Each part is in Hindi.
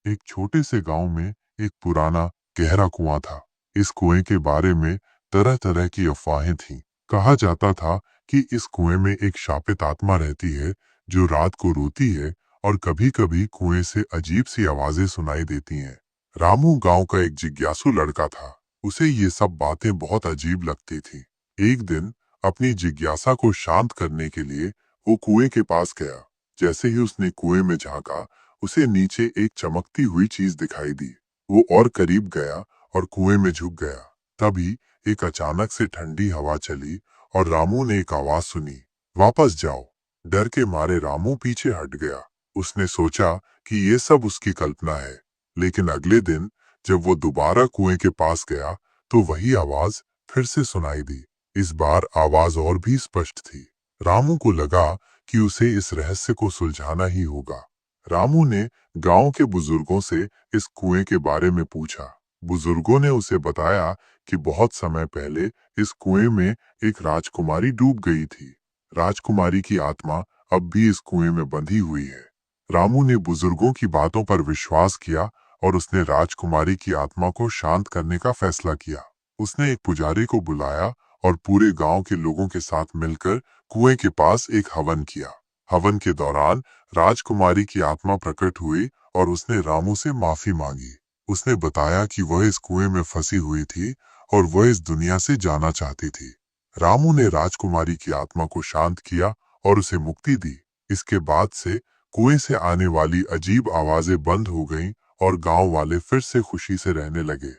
एक छोटे से गांव में एक पुराना गहरा कुआं था। इस कुएं के बारे में तरह तरह की अफवाहें थीं। कहा जाता था कि इस कुएं में एक शापित आत्मा रहती है जो रात को रोती है और कभी-कभी कुएं से अजीब सी आवाजें सुनाई देती हैं। रामू गांव का एक जिज्ञासु लड़का था। उसे ये सब बातें बहुत अजीब लगती थी। एक दिन अपनी जिज्ञासा को शांत करने के लिए वो कुएं के पास गया। जैसे ही उसने कुएं में झांका, उसे नीचे एक चमकती हुई चीज दिखाई दी। वो और करीब गया और कुएं में झुक गया। तभी एक अचानक से ठंडी हवा चली और रामू ने एक आवाज सुनी, वापस जाओ। डर के मारे रामू पीछे हट गया। उसने सोचा कि ये सब उसकी कल्पना है। लेकिन अगले दिन जब वो दोबारा कुएं के पास गया तो वही आवाज फिर से सुनाई दी। इस बार आवाज और भी स्पष्ट थी। रामू को लगा कि उसे इस रहस्य को सुलझाना ही होगा। रामू ने गांव के बुजुर्गों से इस कुएं के बारे में पूछा। बुजुर्गों ने उसे बताया कि बहुत समय पहले इस कुएं में एक राजकुमारी डूब गई थी। राजकुमारी की आत्मा अब भी इस कुएं में बंधी हुई है। रामू ने बुजुर्गों की बातों पर विश्वास किया और उसने राजकुमारी की आत्मा को शांत करने का फैसला किया। उसने एक पुजारी को बुलाया और पूरे गांव के लोगों के साथ मिलकर कुएं के पास एक हवन किया। हवन के दौरान राजकुमारी की आत्मा प्रकट हुई और उसने रामू से माफी मांगी। उसने बताया कि वह इस कुएं में फंसी हुई थी और वह इस दुनिया से जाना चाहती थी। रामू ने राजकुमारी की आत्मा को शांत किया और उसे मुक्ति दी। इसके बाद से कुएं से आने वाली अजीब आवाजें बंद हो गईं और गांव वाले फिर से खुशी से रहने लगे।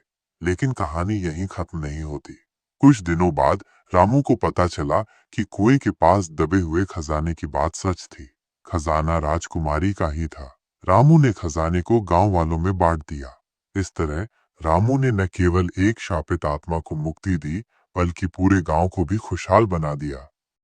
लेकिन कहानी यहीं खत्म नहीं होती। कुछ दिनों बाद रामू को पता चला कि कुएं के पास दबे हुए खजाने की बात सच थी। खजाना राजकुमारी का ही था। रामू ने खजाने को गांव वालों में बांट दिया। इस तरह रामू ने न केवल एक शापित आत्मा को मुक्ति दी, बल्कि पूरे गांव को भी खुशहाल बना दिया।